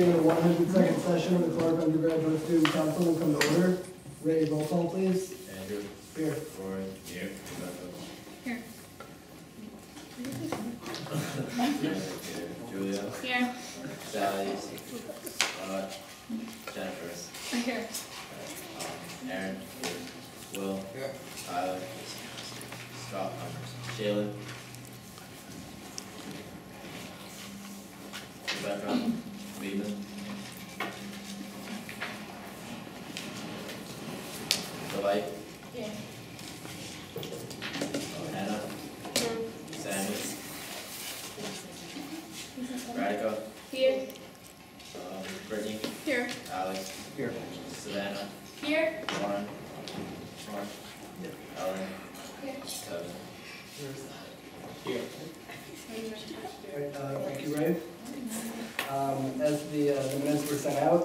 The 102nd session of the Clark Undergraduate Student Council will come to order. Ray, roll call, please. Andrew. Here. Rory. Here. Here. Julia. Here. Sally. Scott. Jennifer. Here. Aaron. Will. Here. Tyler. Scott. Shayla. Rebecca. Weedman. Delight. Here. Hannah. Sammy. Radica. Here. Brittany. Here. Alex. Here. Savannah. Here. Lauren. Ellen. Here. Kevin. Here. Thank you, Ray. As the minutes were sent out,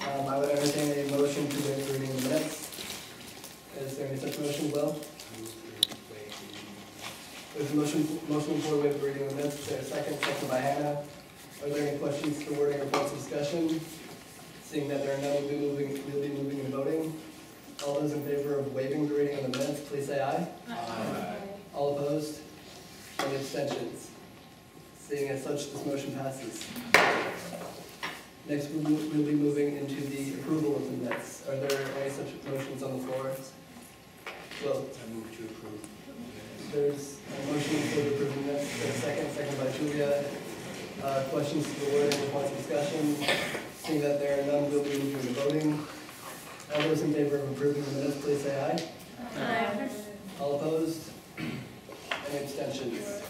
I would entertain a motion to waive the reading of the minutes. Is there any such motion, Will? There's a motion for waive the reading of the minutes. Is there a second? Second by Hannah. Are there any questions for wording or points of discussion? Seeing that there are none, we'll be moving and voting. All those in favor of waiving the reading of the minutes, please say aye. Aye. All opposed? Any abstentions? Seeing as such, this motion passes. Next, we'll be moving into the approval of the minutes. Are there any such motions on the floor? Well, I move to approve. there's a motion for the approval minutes. There's a second by Julia. Questions to the wording or points of discussion? Seeing that there are none, we'll be moving to voting. All those in favor of approving the minutes, please say aye. Aye. All opposed? Any abstentions?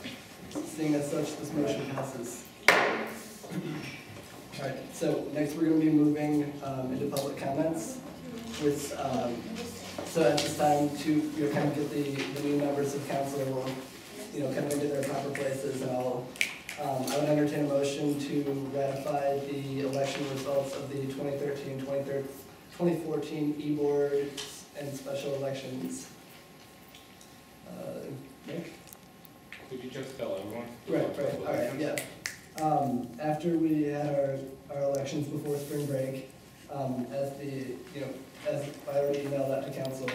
Seeing as such, this motion passes. All right, so next we're going to be moving into public comments. So at this time, to kind of get the new members of council, kind of into their proper places, and I would entertain a motion to ratify the election results of the 2013-2014 e-board and special elections. Nick? Could you just tell everyone? Right, all right, yeah. After we had our elections before spring break, as I already emailed that to council,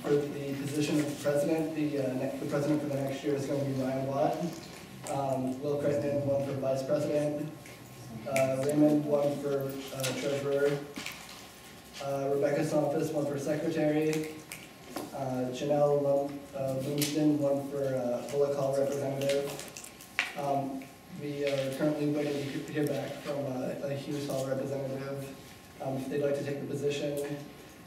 for the position of president, the president for the next year is going to be Ryan Watt. Will Crittenden, one for vice president. Raymond, one for treasurer. Rebecca Sompis, one for secretary. Janelle Lumsden, one for Bullock Hall representative. We are currently waiting to hear back from a Hughes Hall representative if they'd like to take the position,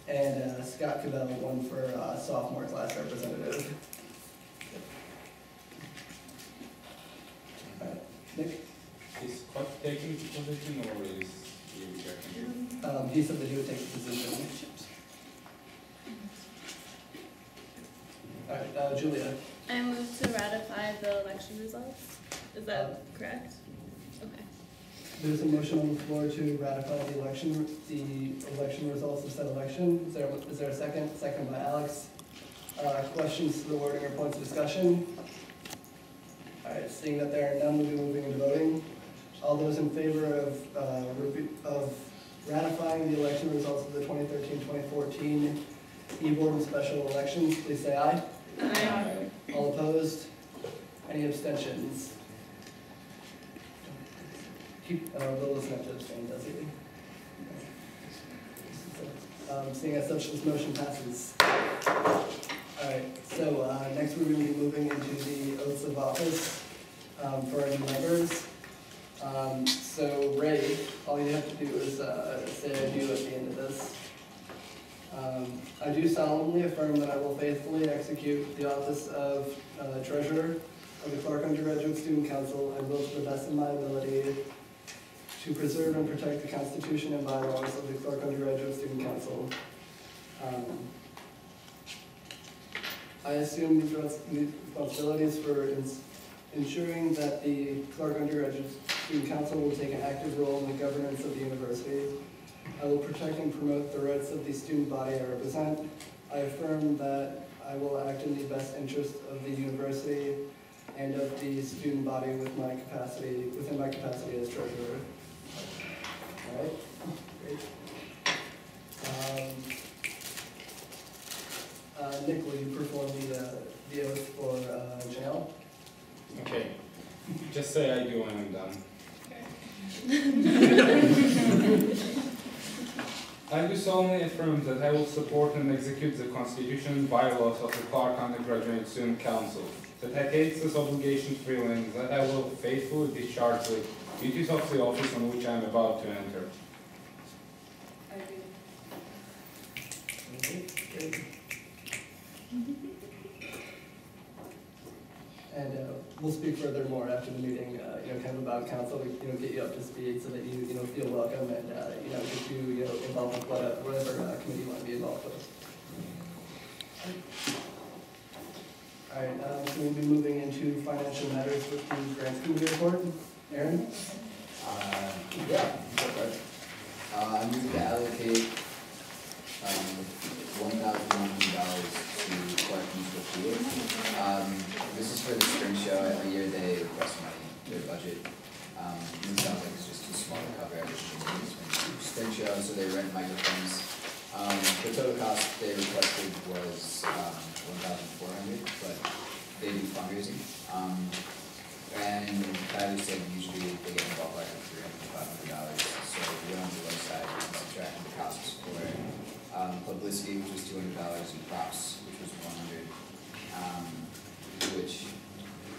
and Scott Cabell, one for sophomore class representative. Nick? Is Scott taking the position or is he rejecting it? He said that he would take the position. All right, Julia. I move to ratify the election results. Is that correct? Okay. There's a motion on the floor to ratify the election results of said election. Is there a second? Second by Alex. Questions to the wording or points of discussion? All right, seeing that there are none, we'll be moving into voting. All those in favor of ratifying the election results of the 2013-2014 e-board and special elections, please say aye. Aye. All opposed? Any abstentions? Will doesn't have to abstain, does he? Seeing as such, this motion passes. All right, so next we're going to be moving into the oaths of office for our new members. So Ray, all you have to do is say I do at the end of this. I do solemnly affirm that I will faithfully execute the office of Treasurer of the Clark Undergraduate Student Council and will, to the best of my ability, to preserve and protect the Constitution and bylaws of the Clark Undergraduate Student Council. I assume these responsibilities for ensuring that the Clark Undergraduate Student Council will take an active role in the governance of the university. I will protect and promote the rights of the student body I represent. I affirm that I will act in the best interest of the university and of the student body within my capacity as treasurer. right, great. Nick, will you perform the oath for Janelle? Okay, just say I do when I'm done. I do solemnly affirm that I will support and execute the Constitution and bylaws of the Clark Undergraduate Student Council, that I take this obligation freely, that I will faithfully discharge the duties of the office on which I am about to enter. I do. Okay, great. And we'll speak further more after the meeting, kind of about council, get you up to speed so that you, feel welcome and, get you, involved with whatever committee you want to be involved with. All right, so we'll be moving into financial matters with the grants committee report. Aaron? Yeah, I move to allocate $1,100 to Clark Municipal Field. This is for the spring show. Every year they request money, their budget. It sounds like it's just too small to cover everything in the spring show, so they rent microphones. The total cost they requested was $1,400, but they do fundraising. And Tyler said usually they get involved like $300 to $500. So we went on the website and subtracted the costs for publicity, which was $200, and props, which was $100, which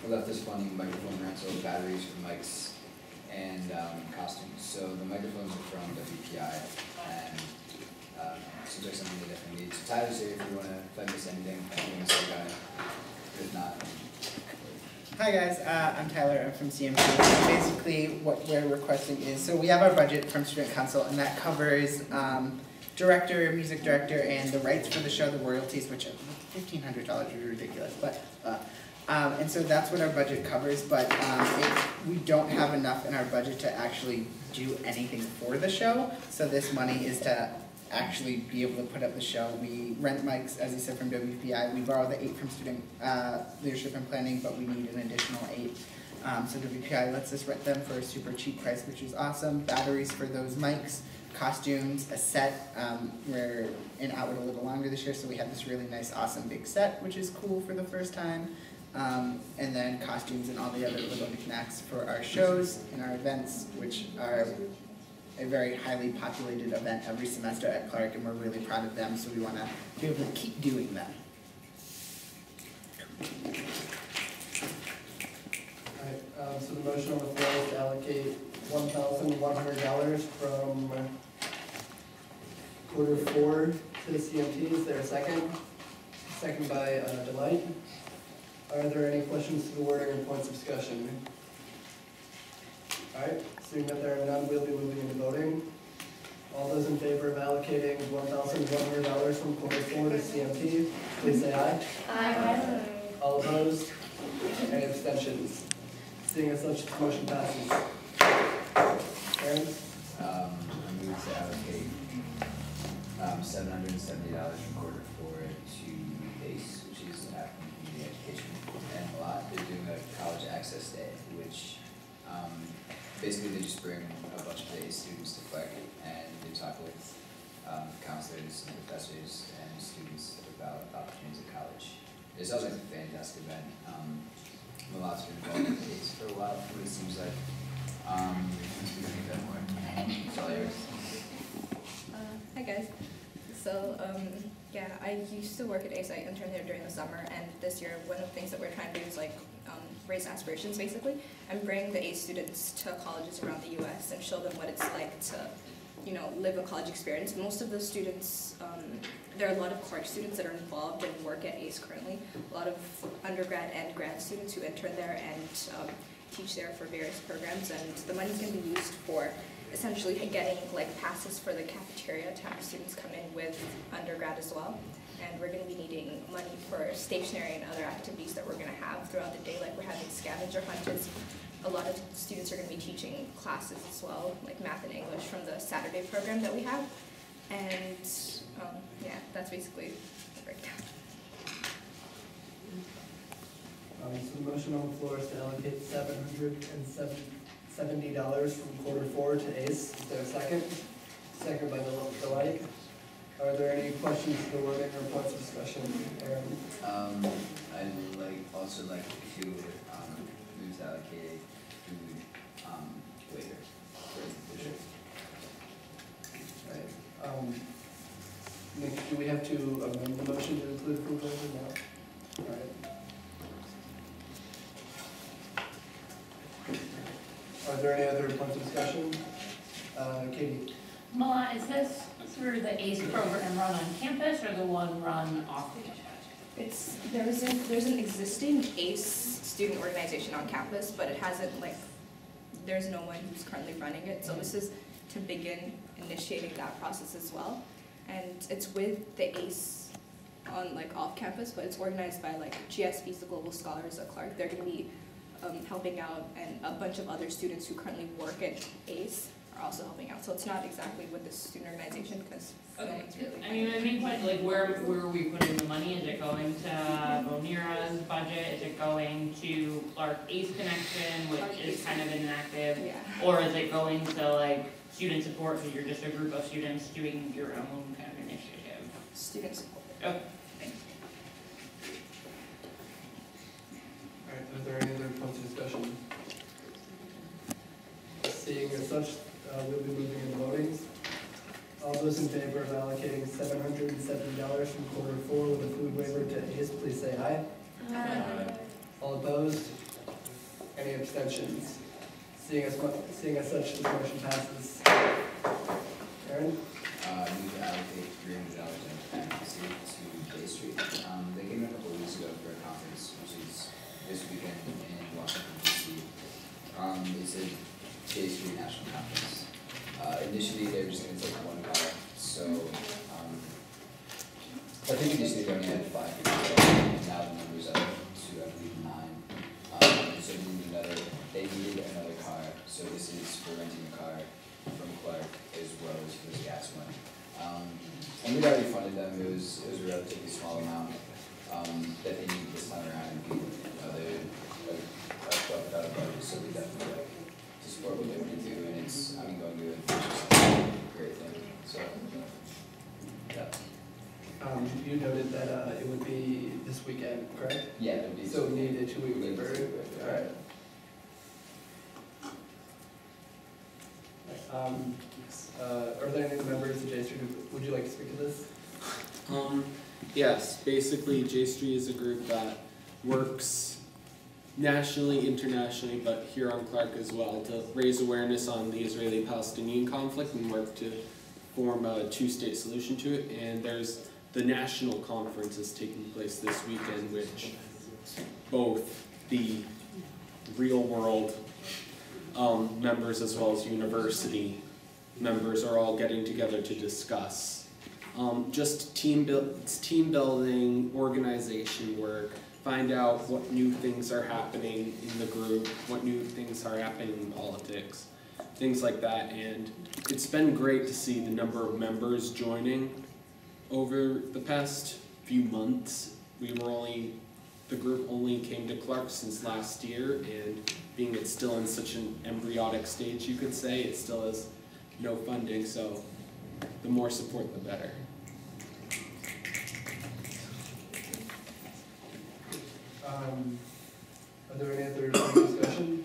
left us funding microphone rental, batteries for mics, and costumes. So the microphones are from WPI, and seems like something they definitely need. So Tyler's here if you want to, if I miss anything, I'm going to say about it. If not, Hi guys, I'm Tyler, I'm from CMT. Basically what we're requesting is, so we have our budget from Student Council and that covers director, music director, and the rights for the show, the royalties, which $1,500 is ridiculous, but and so that's what our budget covers, but we don't have enough in our budget to actually do anything for the show, so this money is to actually be able to put up the show. We rent mics, as you said, from WPI. We borrow the 8 from Student Leadership and Planning, but we need an additional 8. So WPI lets us rent them for a super cheap price, which is awesome. Batteries for those mics, costumes, a set. We're in Outward a little longer this year, so we have this really nice, awesome big set, which is cool for the first time. And then costumes and all the other little knickknacks for our shows and our events, which are a very highly populated event every semester at Clark, and we're really proud of them, so we want to be able to keep doing them. Alright, so the motion on the floor is to allocate $1,100 from quarter 4 to the CMT. Is there a second? Second by Delight. Are there any questions to the wording or points of discussion? Alright, seeing that there are none, we'll be moving into voting. All those in favor of allocating $1,100 from quarter 4 to CMT, please say aye. Aye. All opposed? Any abstentions? Seeing as such, the motion passes. Aaron? I move to allocate $770 from quarter 4 to ACE, which is African Community Education, and a lot. They're doing a college access day, which basically they just bring a bunch of the ACE students to Clark, and they talk with counselors and professors and students about opportunities at college. It sounds like a fantastic event. Malot's been involved with ACE for a while, but it seems like once we think that more. It's all yours. Hi guys. So yeah, I used to work at ACE. I interned there during the summer, and this year one of the things that we're trying to do is raise aspirations basically, and bring the ACE students to colleges around the U.S. and show them what it's like to, live a college experience. Most of the students, there are a lot of Clark students that are involved and work at ACE currently. A lot of undergrad and grad students who intern there and teach there for various programs, and the money's going to be used for essentially getting passes for the cafeteria to have students come in with undergrad as well. And we're going to be needing money for stationery and other activities that we're going to have throughout the day, like we're having scavenger hunts. A lot of students are going to be teaching classes as well, like math and English from the Saturday program that we have. And yeah, that's basically the breakdown. So the motion on the floor is to allocate $770 $70 from Q4 to ACE. Is there a second? Second by the like. Are there any questions to the wording or points of discussion? Aaron? I'd also like to move to allocate a food waiver for the district. Right. Nick, do we have to amend the motion to include food waiver? No. All right. Are there any other points of discussion? Katie? Mala, is this through the ACE program run on campus or the one run off campus? There's an existing ACE student organization on campus, but it hasn't there's no one who's currently running it. So this is to begin initiating that process as well. And it's with the ACE on off campus, but it's organized by GSB's the Global Scholars at Clark. They're going to be helping out, and a bunch of other students who currently work at ACE are also helping out. So it's not exactly with this student organization because no one's really. I mean, my main point, where are we putting the money? Is it going to Bonira's budget? Is it going to Clark ACE Connection, which is kind of inactive? Yeah. Or is it going to student support, so you're just a group of students doing your own kind of initiative? Student support. Okay. All right, are there any other points of discussion? Seeing as such, we'll be moving into voting. All those in favor of allocating $770 from Q4 with a food waiver to ACE, please say aye. Aye. All opposed? Any abstentions? Seeing as such, this motion passes. Aaron? Move to allocate $300 in advocacy to J Street. They came in a couple of weeks ago for a conference, which is this weekend in Washington, D.C. It's a J Street National Conference. Initially, they were just going to take one car, so I think initially they only had 5 people, now the number's up to, I believe, 9. So they needed another car, so this is for renting a car from Clark as well as for this gas one. And we'd already funded them. It was a relatively small amount that they needed this time around, and they bumped out a budget, so we definitely to support what they want to do, and it's going good, which is a great thing. So yeah. You noted that it would be this weekend, correct? Yeah, it would be. So we need a 2-week waiver. All right. Are there any members of J Street who would you like to speak to this? Yes, basically J Street is a group that works nationally, internationally, but here on Clark as well, to raise awareness on the Israeli-Palestinian conflict and work to form a 2-state solution to it. And there's the national conference is taking place this weekend, which both the real world members as well as university members are all getting together to discuss. Just team building, organization work, find out what new things are happening in the group, what new things are happening in politics, things like that. And it's been great to see the number of members joining over the past few months. The group only came to Clark since last year, and being it's still in such an embryonic stage, you could say, it still has no funding, so the more support, the better. Are there any other discussion?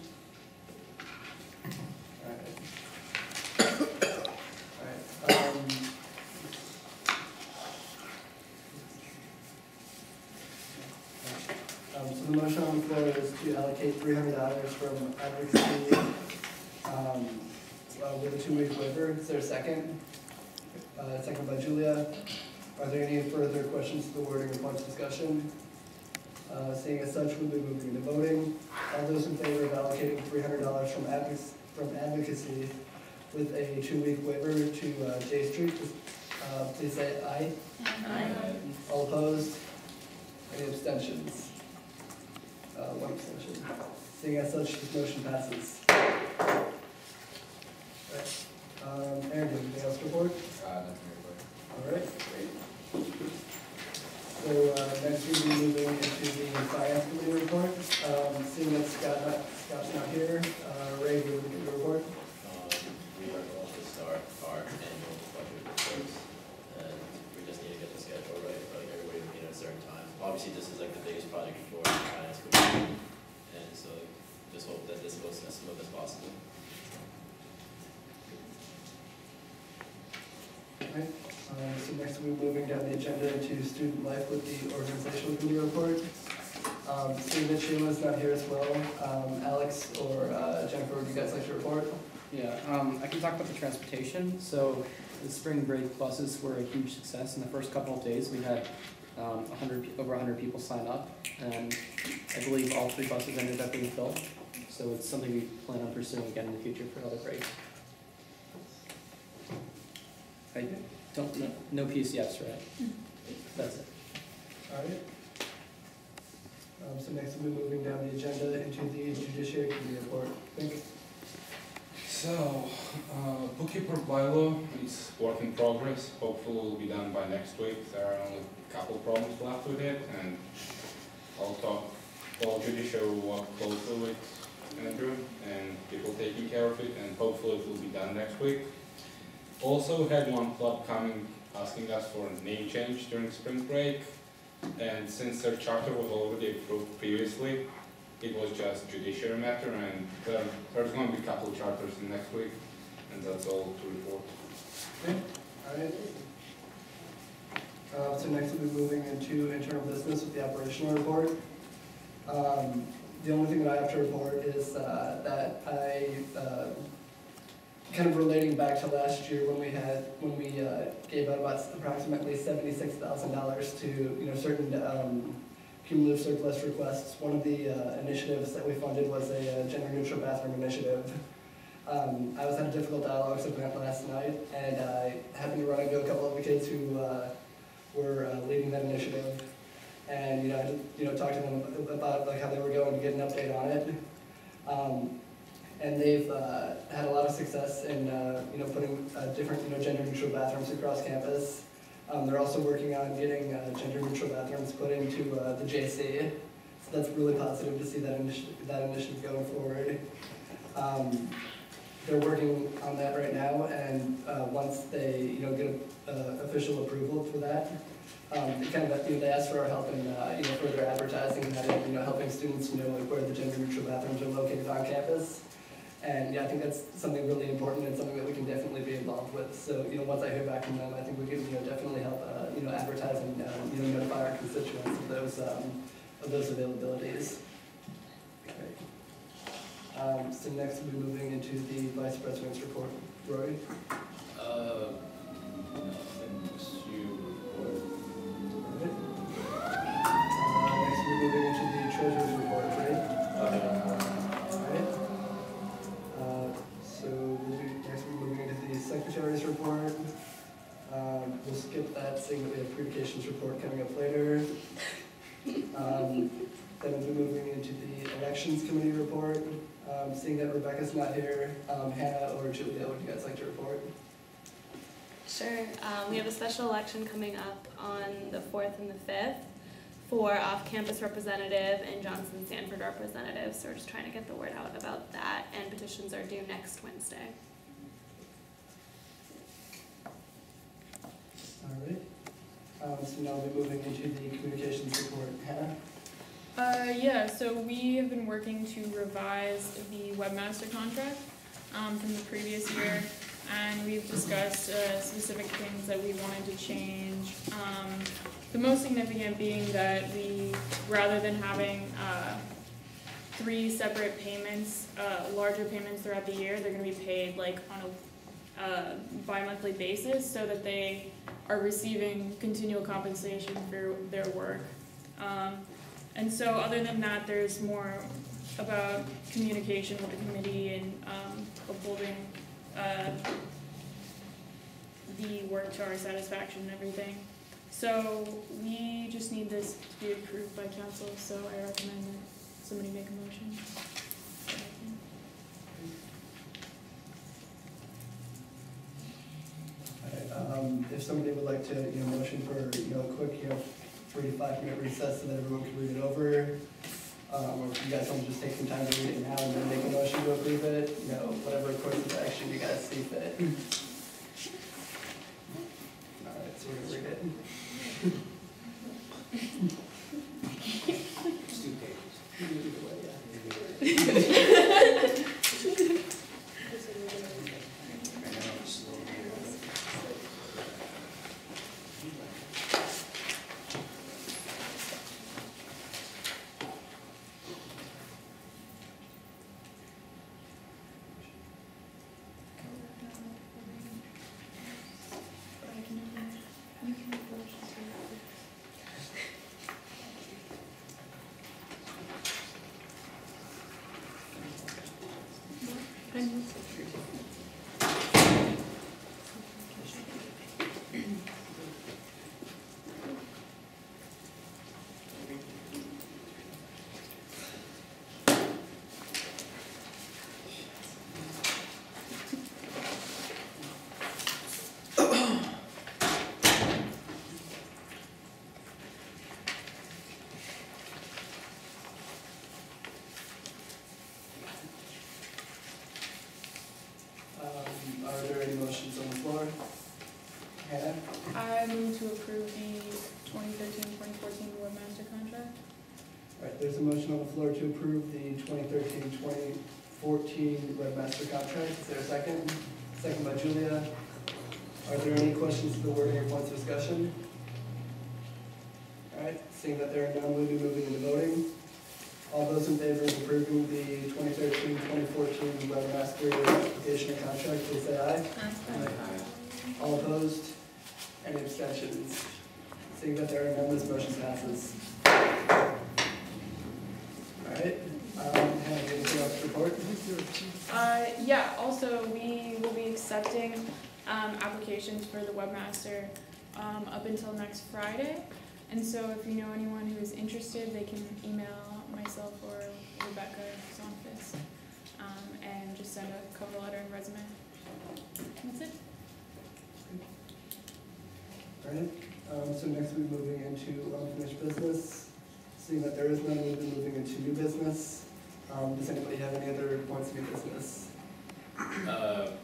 So the motion on the floor is to allocate $300 from advocacy with a 2-week waiver. Is there a second? Second by Julia. Are there any further questions to the wording or points of discussion? Seeing as such, we'll be moving into voting. All those in favor of allocating $300 from advocacy with a 2-week waiver to J Street, please say aye. Aye. All opposed? Any abstentions? 1 abstention. Seeing as such, this motion passes. Right. Aaron, do you have anything else to report? Nothing to report. All right, great. So next we'll be moving into the finance committee report. Seeing that Scott's not here, Ray, will just hope that this goes as smooth as possible. Alright, so next we're moving down the agenda into student life with the organizational committee report. Seeing that Shayla's not here as well, Alex or Jennifer, would you guys like to report? Yeah, I can talk about the transportation. So the spring break buses were a huge success. In the first couple of days, we had over 100 people sign up, and I believe all 3 buses ended up being filled. So it's something we plan on pursuing again in the future for other breaks. I don't know, no PCFs, right? That's it. Alright. So next we're moving down the agenda into the judiciary committee report. Think. So, bookkeeper bylaw is work in progress. Hopefully it will be done by next week. There are only a couple problems left with it, and judiciary will work closely with Andrew and people taking care of it, and hopefully it will be done next week. Also, we had one club coming asking us for a name change during spring break, and since their charter was already approved previously, it was just judiciary matter, and there's going to be a couple of charters in next week, and that's all to report. Okay, alright. So next we'll be moving into internal business with the operational report. The only thing that I have to report is that I, kind of relating back to last year when we gave out about approximately $76,000 to certain cumulative surplus requests. One of the initiatives that we funded was a gender-neutral bathroom initiative. I was at a difficult dialogues event last night, and I happened to run into a couple of the kids who were leading that initiative, and I talked to them about like how they were going to get an update on it. And they've had a lot of success in putting different gender-neutral bathrooms across campus. They're also working on getting gender-neutral bathrooms put into the JC, so that's really positive to see that initiative going forward. They're working on that right now, and once they get official approval for that, they ask for our help in further advertising that and helping students know where the gender-neutral bathrooms are located on campus. And yeah, I think that's something really important and something that we can definitely be involved with. So once I hear back from them, I think we can definitely help advertise and notify our constituents of those availabilities. Okay. So next we'll be moving into the vice president's report. Rory. Nothing to report. Next we're moving into the treasurer's report. Right. Next we're moving into the secretary's report. We'll skip that, seeing that we have communications report coming up later. Then we'll be moving into the elections committee report. Seeing that Rebecca's not here, Hannah or Julia, would you guys like to report? Sure. We have a special election coming up on the 4th and the 5th for off-campus representative and Johnson Sanford representative. So we're just trying to get the word out about that, and petitions are due next Wednesday. All right. So now we'll be moving into the communications report. Hannah? Yeah, so we have been working to revise the webmaster contract from the previous year, and we've discussed specific things that we wanted to change. The most significant being that we, rather than having 3 separate payments, larger payments throughout the year, they're going to be paid like on a bi-monthly basis, so that they are receiving continual compensation for their work. And so other than that, there's more about communication with the committee and upholding the work to our satisfaction and everything. So we just need this to be approved by council, so I recommend that somebody make a motion. If somebody would like to, motion for, a quick, 3 to 5 minute recess so that everyone can read it over, or if you guys want to just take some time to read it now and then make a motion to approve it, whatever course of action you guys see fit. All right, so we're gonna read it. Just 2 pages. Either way, yeah. Are there any motions on the floor? Hannah? I move to approve the 2013-2014 webmaster contract. All right, there's a motion on the floor to approve the 2013-2014 webmaster contract. Is there a second? Second by Julia. Are there any questions to the wording or points of discussion? All right, seeing that there are none, we'll be moving into voting. All those in favor of approving the 2013-2014 webmaster application and contract, please say aye. Aye. All opposed? Any abstentions? Seeing that there are none, this motion passes. All right, Hannah, anything else to report? Yeah, also we will be accepting applications for the webmaster up until next Friday. And so if you know anyone who is interested, they can email myself or Rebecca's office and just send a cover letter and resume. That's it. All right, so next we're moving into unfinished business. Seeing that there is none, we'll be moving into new business. Does anybody have any other points of new business?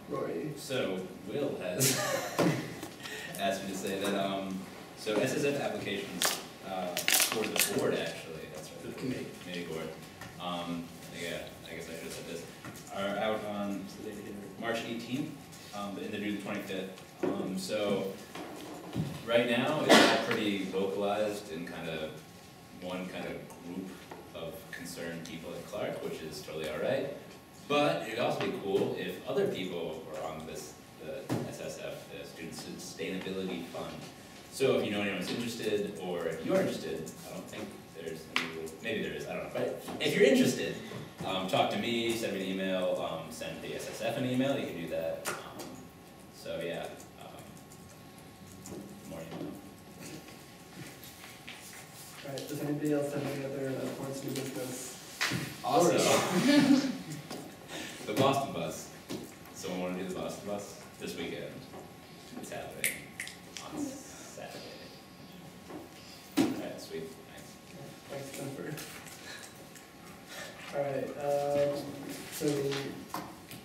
Rory? So Will has asked me to say that, so SSF applications for the board, actually, that's right. The committee. Committee board. Yeah, I guess I should have said this, are out on March 18th, but in the due the 25th. So right now, it's all pretty vocalized in kind of one kind of group of concerned people at Clark, which is totally all right. But it'd also be cool if other people were on this, the SSF, the Student Sustainability Fund. So if you know anyone who's interested, or if you're interested, I don't think there's any rule, maybe there is, I don't know. But if you're interested, talk to me, send me an email, send the SSF an email, you can do that. So yeah, more email. All right, does anybody else have any other points of new business? Also, the Boston bus. Someone want to do the Boston bus this weekend? It's happening on Saturday. Alright, sweet. Thanks. Thanks, Jennifer. All right, so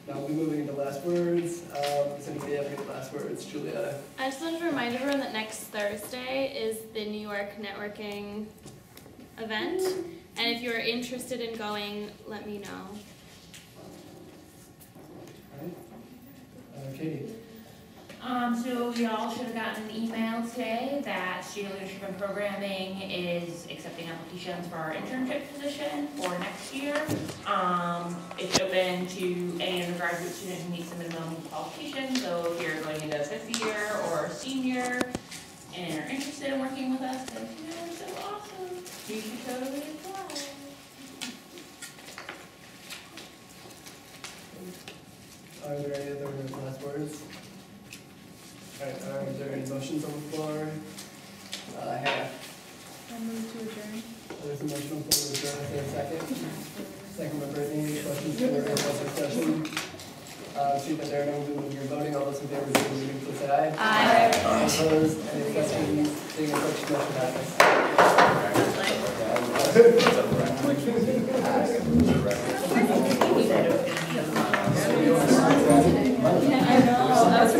now we'll be moving into last words. Does anybody have any last words? Julia? I just wanted to remind everyone that next Thursday is the New York networking event. And if you're interested in going, let me know. All right. Katie? So we all should have gotten an email today that Student Leadership and Programming is accepting applications for our internship position for next year. It's open to any undergraduate student who meets the minimum qualification. So if you're going into a 5th year or a senior and are interested in working with us, then you know, we're so awesome. You should totally apply. Are there any other last words? All right, are there any motions on the floor? Hannah? I move to adjourn. There's a motion on the floor to adjourn. Is there a second? Second by Brittany. Questions for the discussion? See that there are no moving your voting. All those in favor of the meeting, please say aye. Aye. All opposed? Any questions? Seeing as such, motion passes. I know, that was